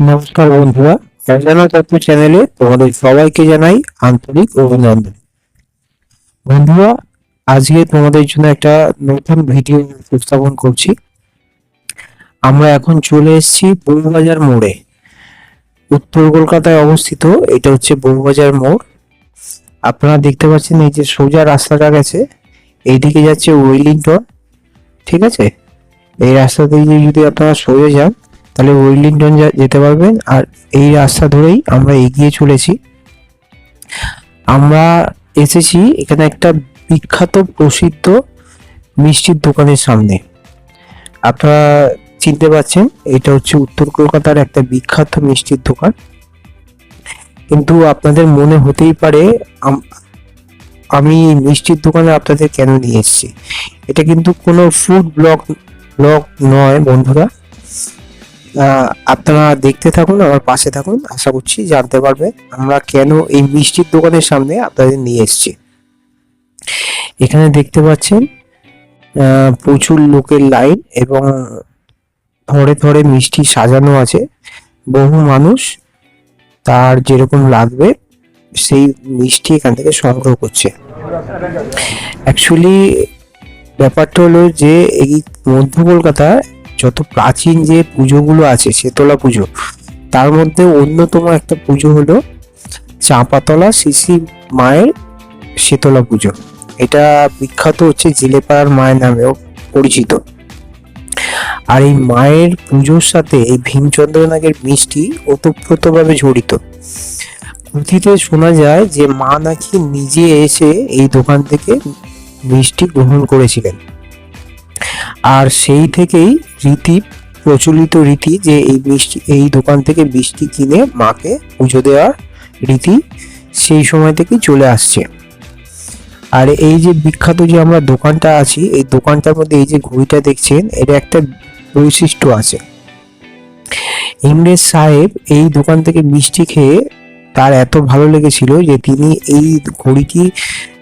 নমস্কার বন্ধুরা, অজানা তথ্য চ্যানেলে তোমাদের সবাইকে জানাই আন্তরিক অভিনন্দন। বন্ধুরা, আজকে তোমাদের জন্য একটা নতুন ভিডিও উপস্থাপন করছি। আমরা এখন চলে এসেছি বউবাজার মোড়ে। উত্তর কলকাতায় অবস্থিত এটা হচ্ছে বউবাজার মোড়। আপনারা দেখতে পাচ্ছেন এই যে সোজা রাস্তাটা গেছে, এইদিকে যাচ্ছে ওয়েলিংটন। ঠিক আছে, এই রাস্তা দিয়ে যদি আপনারা সোজা যান তাহলে ওয়েলিংটন যেতে পারবেন। আর এই রাস্তা ধরেই আমরা এগিয়ে চলেছি। আমরা এসেছি এখানে একটা বিখ্যাত প্রসিদ্ধ মিষ্টির দোকানের সামনে। আপনারা চিনতে পারছেন এটা হচ্ছে উত্তর কলকাতার একটা বিখ্যাত মিষ্টির দোকান। কিন্তু আপনাদের মনে হতেই পারে আমি মিষ্টির দোকানে আপনাদের কেন নিয়ে এসেছি। এটা কিন্তু কোনো ফুড ব্লগ নয় বন্ধুরা। আপনারা দেখতে থাকুন, আমার পাশে থাকুন, আশা করছি জানতে পারবেন আমরা কেন এই মিষ্টির দোকানের সামনে আপনাদের নিয়ে এসেছি। এখানে দেখতে পাচ্ছেন প্রচুর লোকের লাইন এবং থরে থরে মিষ্টি সাজানো আছে। বহু মানুষ তার যেরকম লাগবে সেই মিষ্টি এখান থেকে সংগ্রহ করছে। অ্যাকচুয়ালি ব্যাপারটা হলো যে এই মধ্য কলকাতায় যত প্রাচীন যে পুজোগুলো আছে, শীতলা পুজো, তার মধ্যে অন্যতম একটা পুজো হলো চাঁপাতলা শ্রী মায়ের শীতলা পুজো। এটা বিখ্যাত হচ্ছে জেলেপাড়ার মায়ের নামেও পরিচিত। আর এই মায়ের পুজোর সাথে এই ভীমচন্দ্রনাগের মিষ্টি ওতপ্রোতভাবে জড়িত। কথিতে শোনা যায় যে মা নাকি নিজে এসে এই দোকান থেকে মিষ্টি গ্রহণ করেছিলেন। আর সেই থেকেই প্রচলিত রীতি যে এই দোকান থেকে মিষ্টি কিনে মাকে পুজো দেওয়ার রীতি সেই সময় থেকেই চলে আসছে। আর এই যে বিখ্যাত যে আমরা দোকানটা আছি, এই দোকানটার মধ্যে এই যে ঘড়িটা দেখছেন, এটা একটা বৈশিষ্ট্য আছে। ইংরেজ সাহেব এই দোকান থেকে মিষ্টি খেয়ে তার এত ভালো লেগেছিল যে তিনি এই ঘড়িটি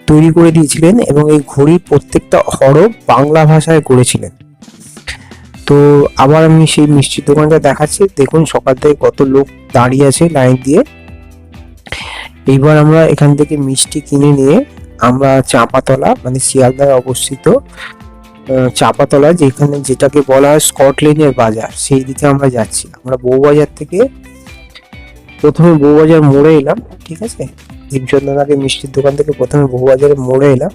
তৈরি করে দিয়েছিলেন এবং এই ঘড়ির প্রত্যেকটা হরফ বাংলা ভাষায় করেছিলেন। তো আবার আমি সেই মিষ্টির দোকানটা দেখাচ্ছি। দেখুন সকাল থেকে কত লোক দাঁড়িয়ে আছে লাইন দিয়ে। এইবার আমরা এখান থেকে মিষ্টি কিনে নিয়ে আমরা চাঁপাতলা, মানে শিয়ালদায় অবস্থিত চাঁপাতলা, যেটাকে বলা হয় স্কটল্যান্ডের বাজার, সেই দিকে আমরা যাচ্ছি। আমরা বউবাজার থেকে প্রথমে বউবাজার মোড়ে এলাম। ঠিক আছে, ভীমচন্দ্রনাথের মিষ্টির দোকান থেকে প্রথমে বউবাজারের মোড়ে এলাম।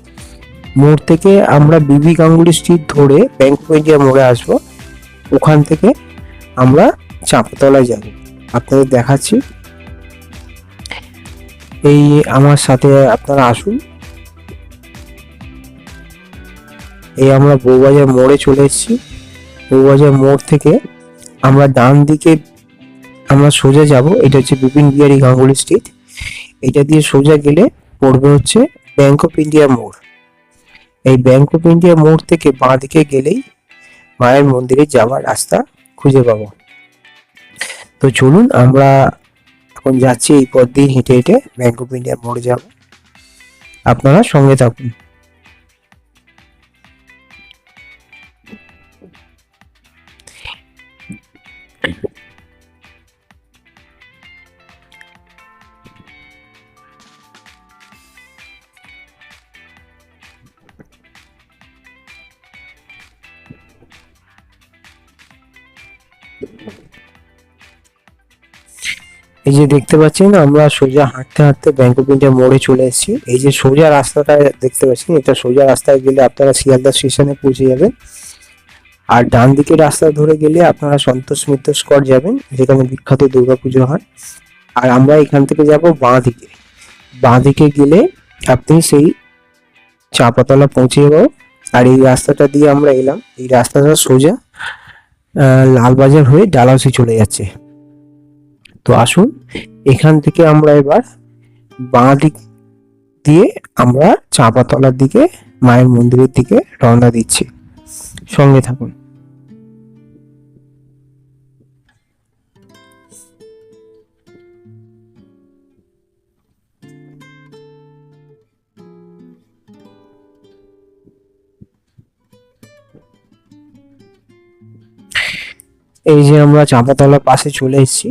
মোড় থেকে আমরা বিবি গাঙ্গুলি স্ট্রিট ধরে ব্যাংক অফ ইন্ডিয়া মোড়ে আসবো। ওখান থেকে আমরা চাঁপাতলায় যাব। আপনাদের দেখাচ্ছি, এই আমার সাথে আপনারা আসুন। এই আমরা বউবাজার মোড়ে চলে এসেছি। বউবাজার মোড় থেকে আমরা ডান দিকে আমরা সোজা যাব। এটা হচ্ছে বিপিন বিহারী গাঙ্গুলি স্ট্রিট। এটা দিয়ে সোজা গেলে পড়বে হচ্ছে ব্যাংক অফ ইন্ডিয়া মোড়। এই ব্যাংক অফ ইন্ডিয়া মোড় থেকে বাঁ দিকে গেলেই মায়ের মন্দিরে যাওয়ার রাস্তা খুঁজে পাবো। তো চলুন, আমরা এখন যাচ্ছি এই পথ দিয়ে হেঁটে হেঁটে ব্যাংক অফ ইন্ডিয়া মোড়ে যাব। আপনারা সঙ্গে থাকুন। এই যে দেখতে পাচ্ছেন আমরা সোজা হাঁটতে হাঁটতে ব্যাংক অফ ইন্ডিয়া মোড়ে চলে এসেছি। এই যে সোজা রাস্তাটা দেখতে পাচ্ছেন, এটা সোজা রাস্তায় গেলে আপনারা শিয়ালদা স্টেশনে পৌঁছে যাবেন। আর ডান দিকে রাস্তা ধরে গেলে আপনারা সন্তোষ মিত্র স্কোয়ার যাবেন, যেখানে বিখ্যাত দুর্গাপুজো হয়। আর আমরা এখান থেকে যাব বাঁ দিকে। বাঁ দিকে গেলে আপনি সেই চাঁপাতলা পৌঁছে যাবো। আর এই রাস্তাটা দিয়ে আমরা এলাম, এই রাস্তাটা সোজা লালবাজার হয়ে ডালহাউসি চলে যাচ্ছে। তো আসুন, এখান থেকে আমরা এবার বাঁ দিক দিয়ে আমরা চাঁপাতলার দিকে, মায়ের মন্দিরের দিকে রওনা দিচ্ছি। সঙ্গে থাকুন। এই যে আমরা চাঁপাতলার পাশে চলে এসেছি।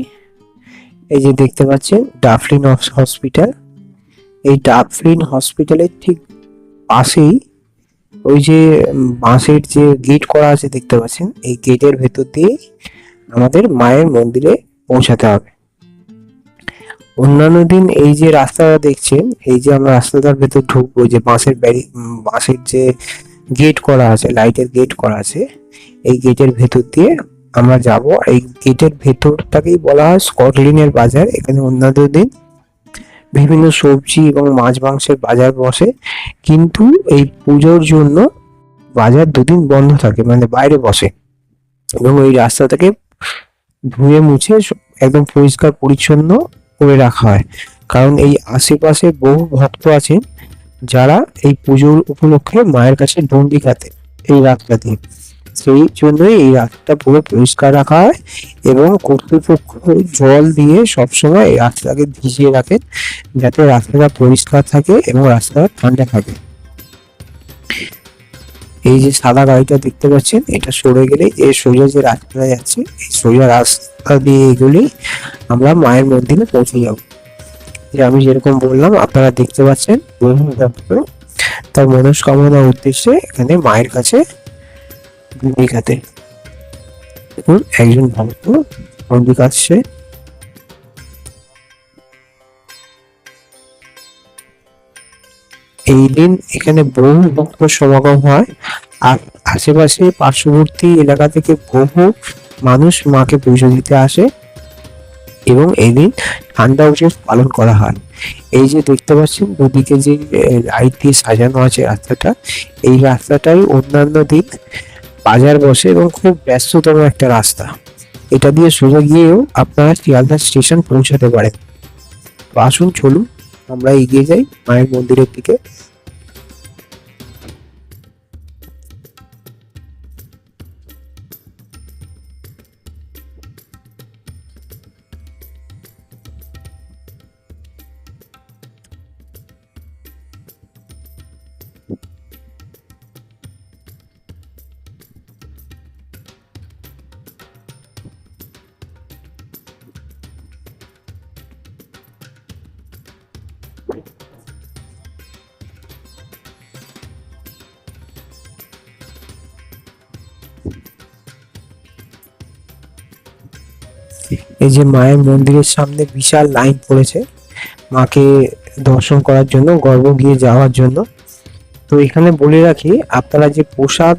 এই যে দেখতে পাচ্ছেন ডাফলিন হসপিটাল। এই ডাফলিন হসপিটালের ঠিক পাশেই ওই যে বাঁশের যে গেট করা আছে দেখতে পাচ্ছেন, এই গেটের ভেতর দিয়ে আমাদের মায়ের মন্দিরে পৌঁছাতে হবে। অন্যান্য দিন এই যে রাস্তাটা দেখছেন, এই যে আমরা রাস্তাটার ভেতর ঢুকবো, যে বাঁশের যে গেট করা আছে, লাইটের গেট করা আছে, এই গেটের ভেতর দিয়ে আমরা যাব। এই গেটের ভেতরটাকেই বলা হয় স্কটল্যান্ডের বাজার। এখানে অন্যান্য দিন বিভিন্ন সবজি এবং মাছ মাংসের বাজার বসে, কিন্তু এই পুজোর জন্য বাজার দুদিন বন্ধ থাকে, মানে বাইরে বসে। এবং এই রাস্তাটাকে ধুয়ে মুছে একদম পরিষ্কার পরিচ্ছন্ন করে রাখা হয়, কারণ এই আশেপাশে বহু ভক্ত আছেন যারা এই পুজোর উপলক্ষে মায়ের কাছে ডন্ডি খাতে এই রাস্তা দিয়ে। সেই জন্যই এই রাস্তাটা পুরো পরিষ্কার রাখা হয় এবং কর্তৃপক্ষ জল দিয়ে সবসময় এই রাস্তাটাকে ভিজিয়ে রাখেন, যাতে রাস্তাটা পরিষ্কার থাকে এবং রাস্তাটা ঠান্ডা থাকে। এই যে সাদা গাড়িটা দেখতে পাচ্ছেন, এটা সরে গেলে যে সোজা যে রাস্তাটা যাচ্ছে, এই সোজা রাস্তা দিয়ে এগুলি আমরা মায়ের মন্দিরে পৌঁছে যাব। যে আমি যেরকম বললাম, আপনারা দেখতে পাচ্ছেন বহু ভক্ত তার মনস্কামনার উদ্দেশ্যে এখানে মায়ের কাছে ভূমিকাতে। দেখুন একজন ভক্ত মন্দির আসছে। এই দিন এখানে বহু ভক্ত সমাগম হয়, আর আশেপাশে পার্শ্ববর্তী এলাকা থেকে বহু মানুষ মাকে পুজো দিতে আসে এবং এই দিন ঠান্ডা উৎসব পালন করা হয়। এই যে দেখতে পাচ্ছেন দুদিকে যে লাইট দিয়ে সাজানো আছে রাস্তাটা, এই রাস্তাটাই অন্যান্য দিন বাজার বসে এবং খুব ব্যস্ততম একটা রাস্তা। এটা দিয়ে সোজা গিয়েও আপনারা শিয়ালদা স্টেশন পৌঁছাতে পারেন। তো আসুন, চলুন আমরা এগিয়ে যাই মায়ের মন্দিরের দিকে। এই যে মায়ের মন্দিরের সামনে বিশাল লাইন পড়েছে মাকে দর্শন করার জন্য, গর্ভগৃহে যাওয়ার জন্য। তো এখানে বলে রাখি, আপনারা যে প্রসাদ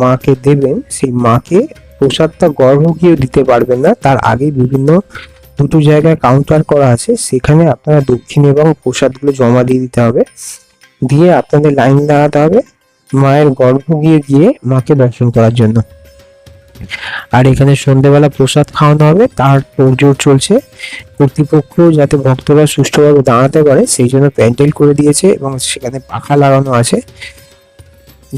মাকে দেবেন, সেই মাকে প্রসাদটা গর্ভগৃহে দিতে পারবেন না, তার আগে বিভিন্ন দুটো জায়গায় কাউন্টার করা আছে, সেখানে আপনারা দক্ষিণ এবং প্রসাদগুলো জমা দিয়ে দিতে হবে। দিয়ে আপনাদের লাইন দাঁড়াতে হবে মায়ের গর্ভগৃহে গিয়ে মাকে দর্শন করার জন্য। আর এখানে সন্ধ্যেবেলা প্রসাদ খাওয়ানো হবে, তার তোড়জোড় চলছে। কর্তৃপক্ষ যাতে ভক্তরা সুষ্ঠুভাবে দাঁড়াতে পারে সেই জন্য প্যান্ডেল করে দিয়েছে এবং সেখানে পাখা লাগানো আছে।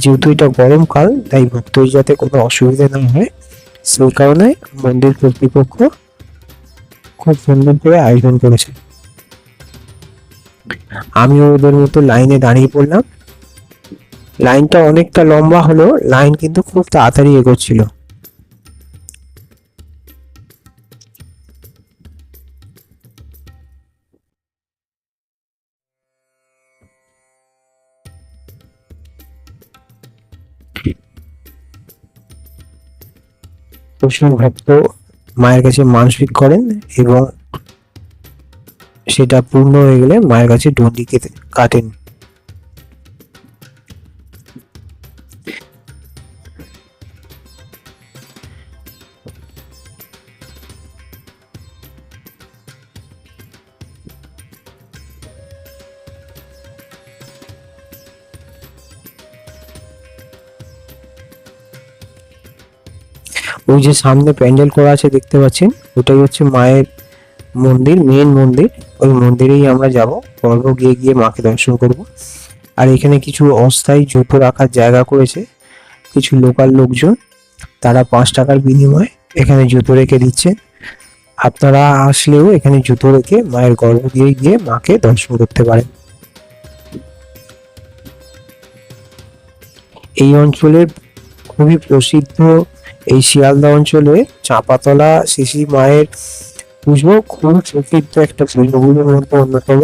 যেহেতু এটা গরমকাল, তাই ভক্তদের যাতে কোনো অসুবিধা না হয় সেই কারণে মন্দির কর্তৃপক্ষ খুব সুন্দর করে আয়োজন করেছে। আমিও ওদের মতো লাইনে দাঁড়িয়ে পড়লাম। লাইনটা অনেকটা লম্বা হলো, লাইন কিন্তু খুব তাড়াতাড়ি এগোচ্ছিল। প্রচুর ভক্ত মায়ের কাছে মানসিক করেন এবং সেটা পূর্ণ হয়ে গেলে মায়ের কাছে ডন্ডি কাটেন। ওই যে সামনে প্যান্ডেল করা আছে দেখতে পাচ্ছেন, ওটাই হচ্ছে মায়ের মন্দির, মেন মন্দির। ওই মন্দিরেই আমরা যাব, গিয়ে গিয়ে মাকে দর্শন করব। আর এখানে কিছু অস্থায়ী জুতো রাখার জায়গা করেছে কিছু লোকাল লোকজন, তারা 5 টাকার বিনিময়ে এখানে জুতো রেখে দিচ্ছেন। আপনারা আসলেও এখানে জুতো রেখে মায়ের গিয়ে গিয়ে মাকে দর্শন করতে পারেন। এই অঞ্চলের খুবই প্রসিদ্ধ, এই শিয়ালদা অঞ্চলে চাঁপাতলা শিশি মায়ের পুজো খুব প্রসিদ্ধ একটা পুজোগুলোর মধ্যে অন্যতম।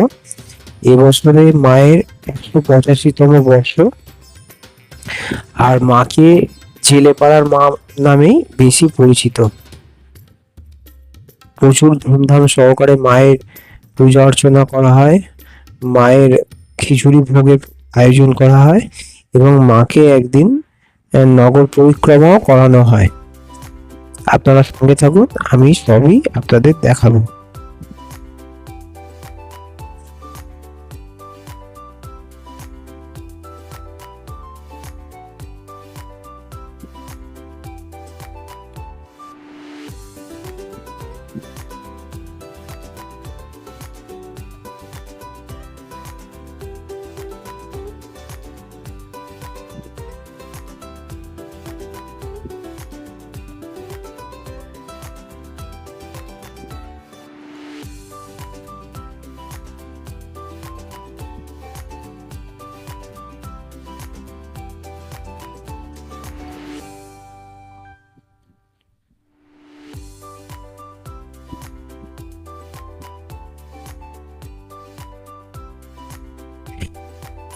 এবছরে মায়ের 185তম বর্ষ। আর মাকে জেলেপাড়ার মা নামেই বেশি পরিচিত। প্রচুর ধুমধাম সহকারে মায়ের পূজা অর্চনা করা হয়, মায়ের খিচুড়ি ভোগের আয়োজন করা হয় এবং মাকে একদিন নগর পরিক্রমাও করানো হয়। আপনারা সঙ্গে থাকুন, আমি সবই আপনাদের দেখাবো।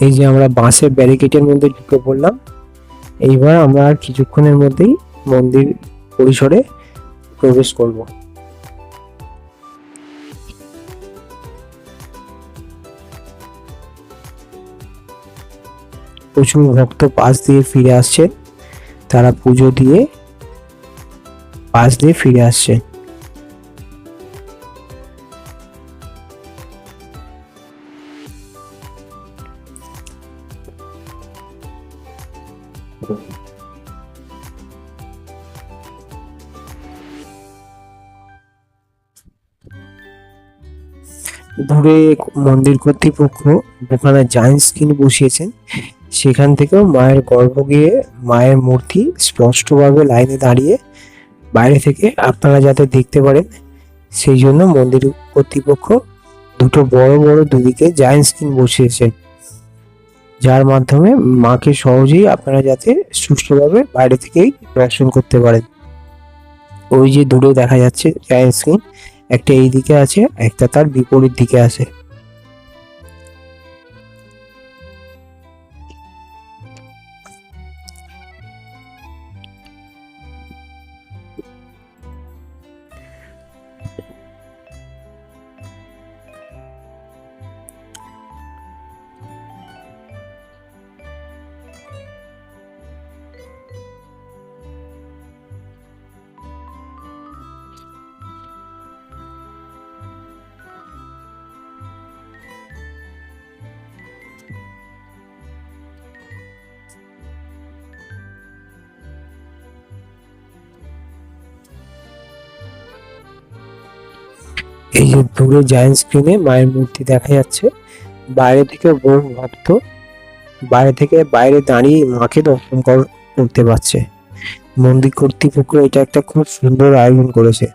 এই যে আমরা বাঁশের ব্যারিকেডের মধ্যে ঢুকে পড়লাম। এইবার আমরা আর কিছুক্ষণের মধ্যেই মন্দির পরিসরে প্রবেশ করব। প্রচুর ভক্ত পাশ দিয়ে ফিরে আসছে, তারা পুজো দিয়ে পাশ দিয়ে ফিরে আসছে। দূরে মন্দির কর্তৃপক্ষ ওখানে জায়ান্ট স্ক্রিন বসিয়েছেন, সেখান থেকেও মায়ের গর্ভগৃহে মায়ের মূর্তি স্পষ্টভাবে লাইনে দাঁড়িয়ে বাইরে থেকে আপনারা যাতে দেখতে পারেন সেই জন্য মন্দির কর্তৃপক্ষ দুটো বড় বড় দুদিকে জায়ান্ট স্ক্রিন বসিয়েছেন, যার মাধ্যমে মাকে সহজেই আপনারা যাতে সুষ্ঠুভাবে বাইরে থেকেই দর্শন করতে পারেন। ওই যে দূরে দেখা যাচ্ছে জায়ান্ট স্ক্রিন, একটা এই দিকে আছে, একটা তার বিপরীত দিকে আছে। এই যে দূরে জায়ান্ট স্ক্রিনে মায়ের মূর্তি দেখা যাচ্ছে, বাইরে থেকে বহু ভক্ত বাইরে দাঁড়িয়ে মাকে দর্শন করতে পারছে। মন্দির কর্তৃপক্ষ এটা একটা খুব সুন্দর আয়োজন করেছে।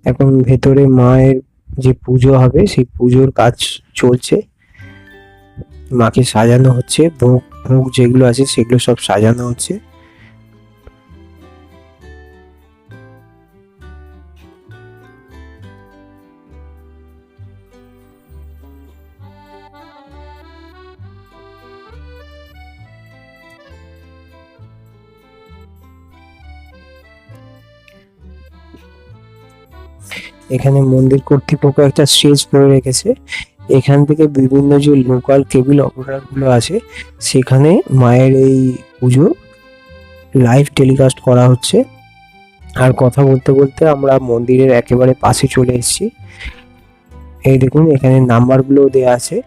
এখন ভেতরে মায়ের যে পুজো হবে সেই পুজোর কাজ চলছে, মাকে সাজানো হচ্ছে, ভোগ ভোগ যেগুলো আছে সেগুলো সব সাজানো হচ্ছে। এখানে মন্দির কর্তৃপক্ষ একটা স্টেজ করে রেখেছে, এখান থেকে বিভিন্ন যে লোকাল কেবল অপারেটর গুলো আছে সেখানে মায়ের এই পুজো লাইভ টেলিকাস্ট করা হচ্ছে। আর কথা বলতে বলতে আমরা মন্দিরের একেবারে পাশে চলে এসেছি। এই দেখুন এখানে নাম্বারগুলো দেওয়া আছে,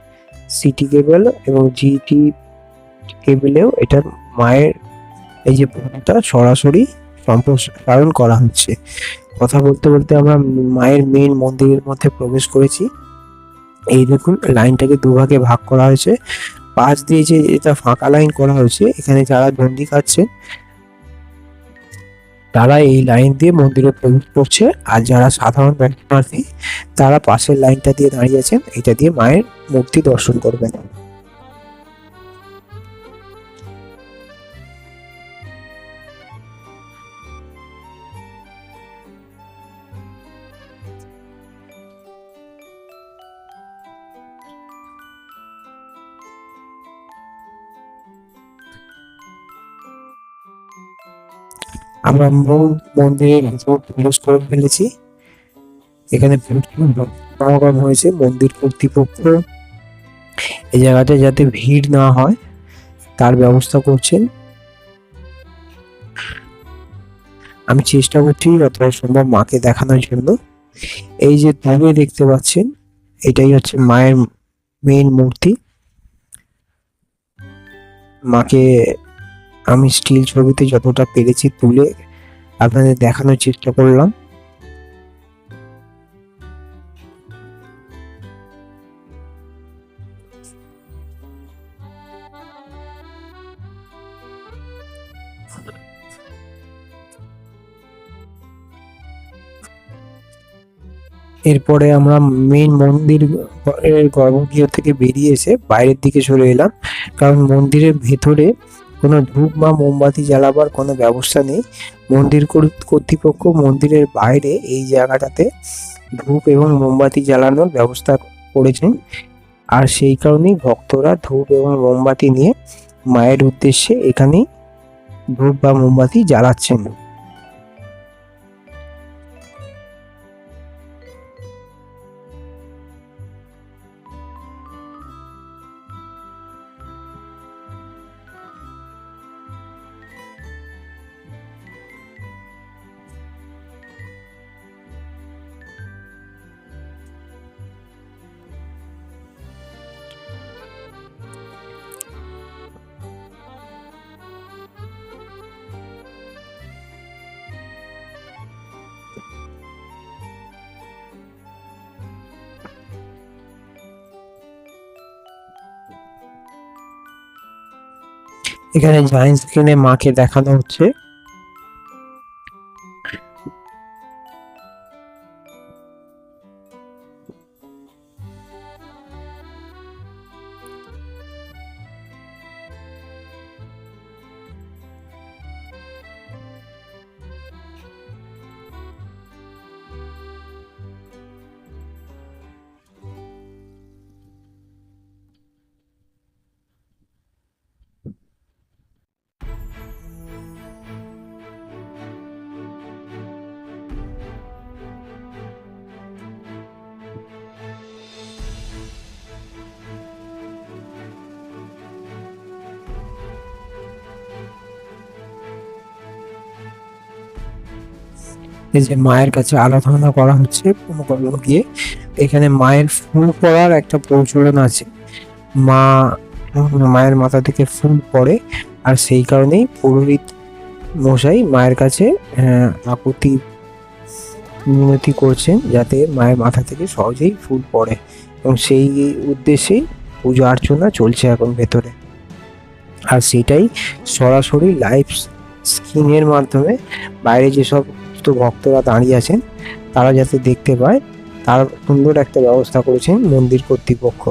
সিটি কেবল এবং জিটি কেবলেও এটা মায়ের এই যে পুজোটা সরাসরি সম্প্রসারণ করা হচ্ছে। কথা বলতে বলতে আমরা মায়ের মেন মন্দিরের মধ্যে প্রবেশ করেছি। এই দেখুন, লাইনটাকে দুভাগে ভাগ করা হয়েছে। পাশ দিয়ে যে এটা ফাঁকা লাইন করা হয়েছে, এখানে যারা ডন্ডি খাচ্ছেন তারা এই লাইন দিয়ে মন্দিরে প্রবেশ করছে, আর যারা সাধারণ দর্শনার্থী তারা পাশের লাইনটা দিয়ে দাঁড়িয়ে আছেন, এটা দিয়ে মায়ের মূর্তি দর্শন করবেন। আমরা মূল মন্দিরের ভিতর প্রবেশ করে ফেলেছি। এখানে প্রচুর সমাগম হয়েছে। মন্দির কর্তৃপক্ষ এই জায়গাটা যাতে ভিড় না হয় তার ব্যবস্থা করছেন। আমি চেষ্টা করছি যতটা সম্ভব মাকে দেখানোর জন্য। এই যে দূরে দেখতে পাচ্ছেন, এটাই হচ্ছে মায়ের মেইন মূর্তি। মাকে আমি স্টিল ছবিতে যতটা পেরেছি তুলে আপনাদের দেখানোর চেষ্টা করলাম। এরপরে আমরা মেইন মন্দির এর গর্ভগৃহ থেকে বেরিয়ে এসে বাইরের দিকে চলে এলাম, কারণ মন্দিরের ভেতরে কোনো ধূপ বা মোমবাতি জ্বালাবার কোনো ব্যবস্থা নেই। মন্দির কর্তৃপক্ষ মন্দিরের বাইরে এই জায়গাটাতে ধূপ এবং মোমবাতি জ্বালানোর ব্যবস্থা করেছেন, আর সেই কারণেই ভক্তরা ধূপ এবং মোমবাতি নিয়ে মায়ের উদ্দেশ্যে এখানেই ধূপ বা মোমবাতি জ্বালাচ্ছেন। এখানে জায়েন্ট স্ক্রিনে মাকে দেখানো হচ্ছে। এই যে মায়ের কাছে আরাধনা করা হচ্ছে কোনো গিয়ে। এখানে মায়ের ফুল পড়ার একটা প্রচলন আছে। মা মায়ের মাথা থেকে ফুল পড়ে, আর সেই কারণেই পুরোহিত মশাই মায়ের কাছে আকুতি মিনতি করছেন যাতে মায়ের মাথা থেকে সহজেই ফুল পড়ে, এবং সেই উদ্দেশ্যেই পুজো অর্চনা চলছে এখন ভেতরে। আর সেটাই সরাসরি লাইভ স্ক্রিনের মাধ্যমে বাইরে যেসব ভক্তরা দাঁড়িয়ে আছেন তারা যাতে দেখতে পায় তার সুন্দর একটা ব্যবস্থা করেছেন মন্দির কর্তৃপক্ষ।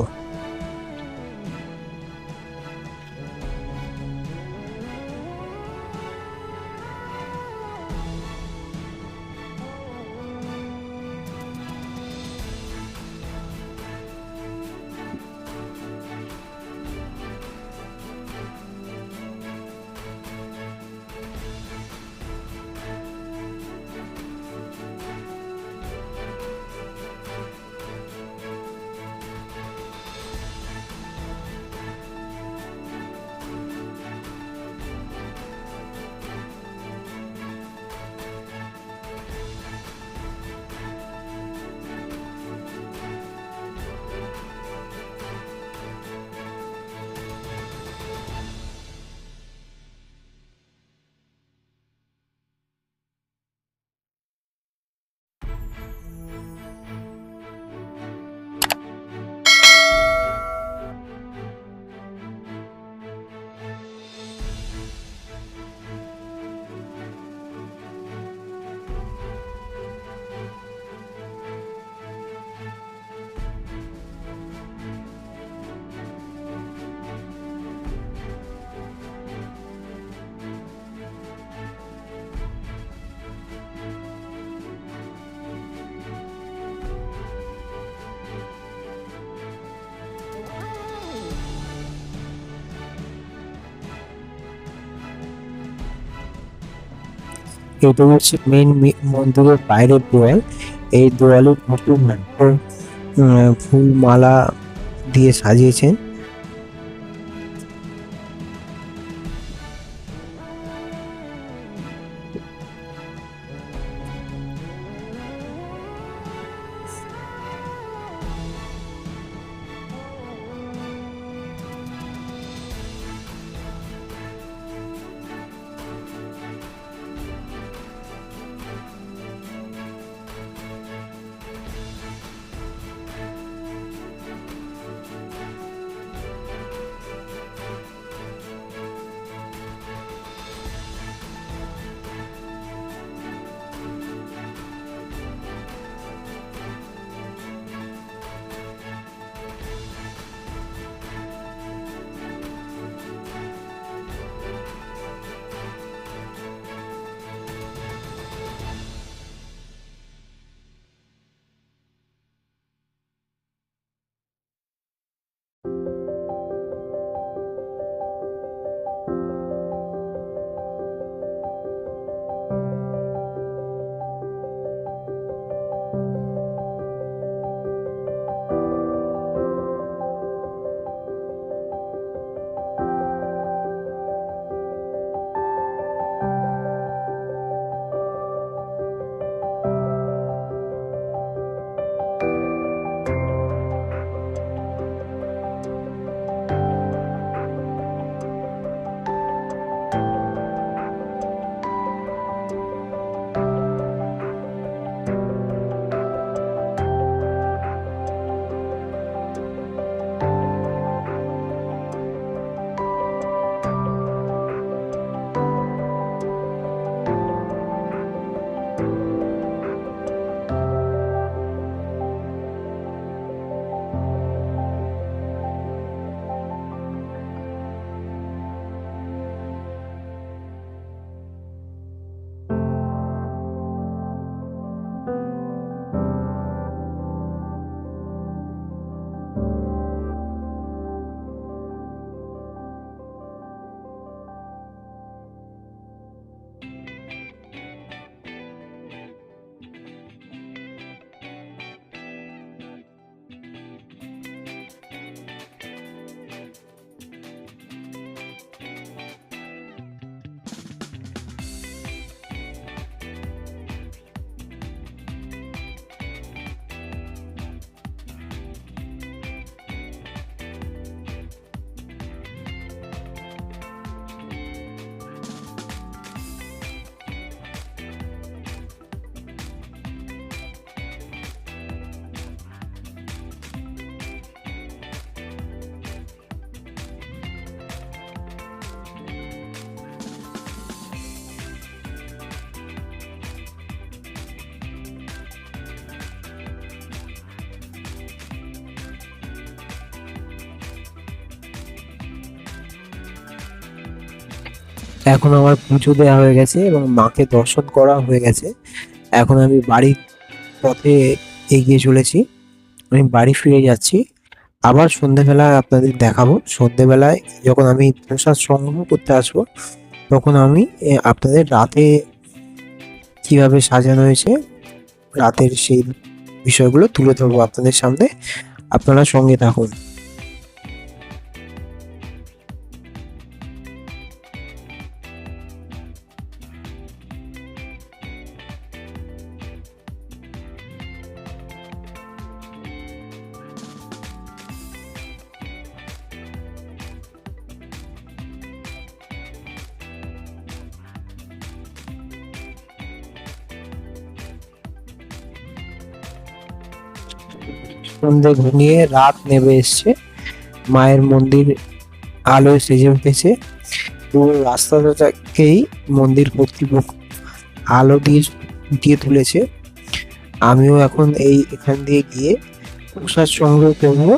এটা হচ্ছে মেন মন্দিরের বাইরের দেওয়াল। এই দেওয়ালে প্রচুর ফুল মালা দিয়ে সাজিয়েছেন। এখন আমার পুজো দেওয়া হয়ে গেছে এবং মাকে দর্শন করা হয়ে গেছে। এখন আমি বাড়ির পথে এগিয়ে চলেছি। আমি বাড়ি ফিরে যাচ্ছি। আবার সন্ধেবেলায় আপনাদের দেখাবো। সন্ধেবেলায় যখন আমি প্রসাদ সংগ্রহ করতে আসবো, তখন আমি আপনাদের রাতে কিভাবে সাজানো হয়েছে, রাতের সেই বিষয়গুলো তুলে ধরবো আপনাদের সামনে। আপনারা সঙ্গে থাকুন। সন্ধে ঘনিয়ে রাত নেমে এসছে। মায়ের মন্দির আলোয় সেজে উঠেছে। পুরো রাস্তাটাকেই মন্দির কর্তৃপক্ষ আলো দিয়ে ফুটিয়ে তুলেছে। আমিও এখন এখান দিয়ে গিয়ে প্রসাদ সংগ্রহ করবো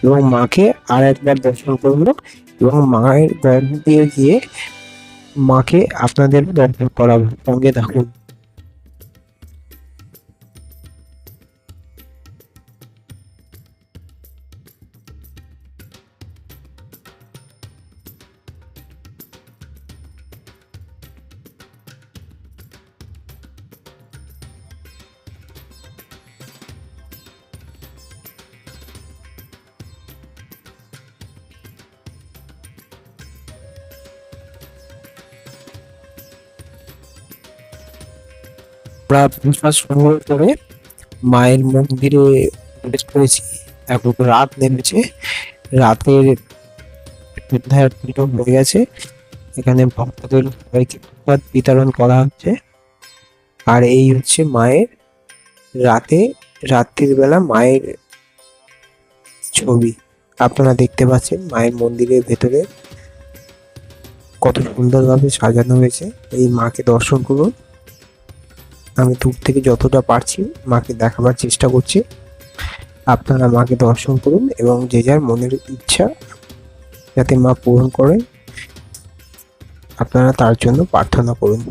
এবং মাকে আর একবার দর্শন করবো এবং মায়ের গর্ভ দিয়ে গিয়ে মাকে আপনাদের দর্শন করাবো। সঙ্গে থাকুন। আমরা প্রসাদ সংগ্রহ করে মায়ের মন্দিরে প্রবেশ করেছি। এখন রাত নেমেছে, রাতের সন্ধ্যার পুজো হয়ে গেছে। এখানে ভক্তদের সবাইকে প্রসাদ বিতরণ করা হচ্ছে। আর এই হচ্ছে মায়ের রাত্রির বেলা মায়ের ছবি আপনারা দেখতে পাচ্ছেন। মায়ের মন্দিরের ভেতরে কত সুন্দরভাবে সাজানো হয়েছে। এই মাকে দর্শন করুন। আমি দূর থেকে যতটা পারছি মাকে দেখাবার চেষ্টা করছি। আপনারা মাকে দর্শন করুন এবং যে যার মনের ইচ্ছা যাতে মা পূরণ করেন আপনারা তার জন্য প্রার্থনা করুন।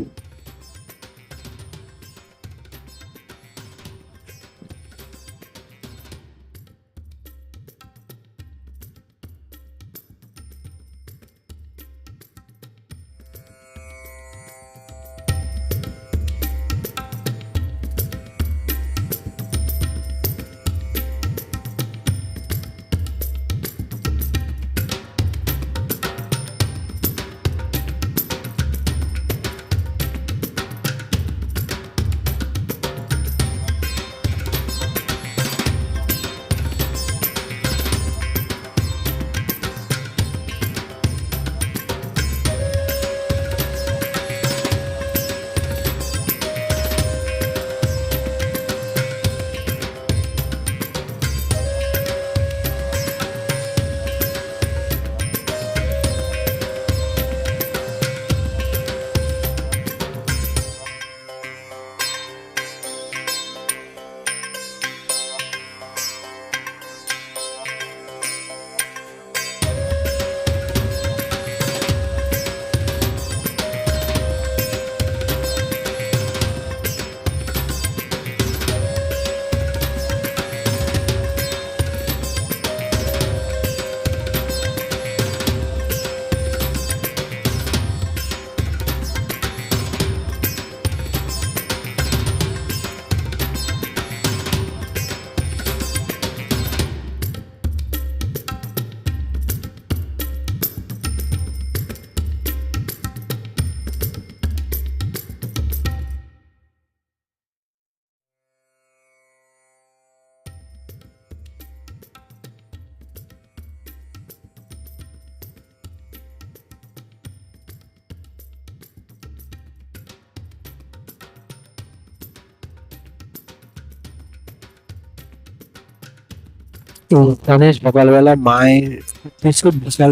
এখানে সকালবেলা মায়ের উদ্দেশ্যে বিশাল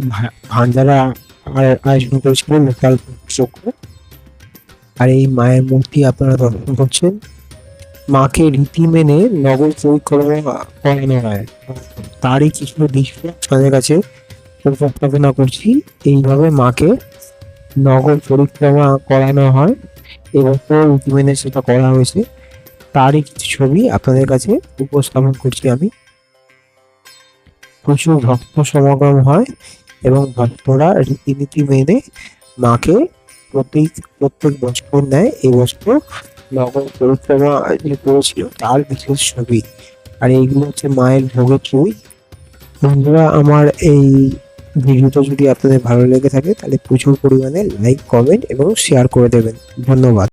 ভান্ডারা আয়োজন করেছিল লোকাল চক্র। আর এই মায়ের মূর্তি আপনারা দর্শন করছেন। মাকে রীতি মেনে নগর পরিক্রমা করানো হয়, তারই কিছু দৃশ্য আপনাদের কাছে উপস্থাপনা করছি। এইভাবে মাকে নগর পরিক্রমা করানো হয় এবং রীতি মেনে সেটা করা হয়েছে, তারই কিছু ছবি আপনাদের কাছে উপস্থাপন করছি আমি। প্রচুর ভক্ত সমাগম হয় এবং ভক্তরা রীতিনীতি মেনে মাকে প্রত্যেক বছর নেয়। এই বছর নগর পরিক্রমা যে করেছিল তার বিশেষ ছবি। আর এইগুলো হচ্ছে মায়ের ভোগের ছবি। বন্ধুরা, আমার এই ভিডিওটা যদি আপনাদের ভালো লেগে থাকে তাহলে প্রচুর পরিমাণে লাইক, কমেন্ট এবং শেয়ার করে দেবেন। ধন্যবাদ।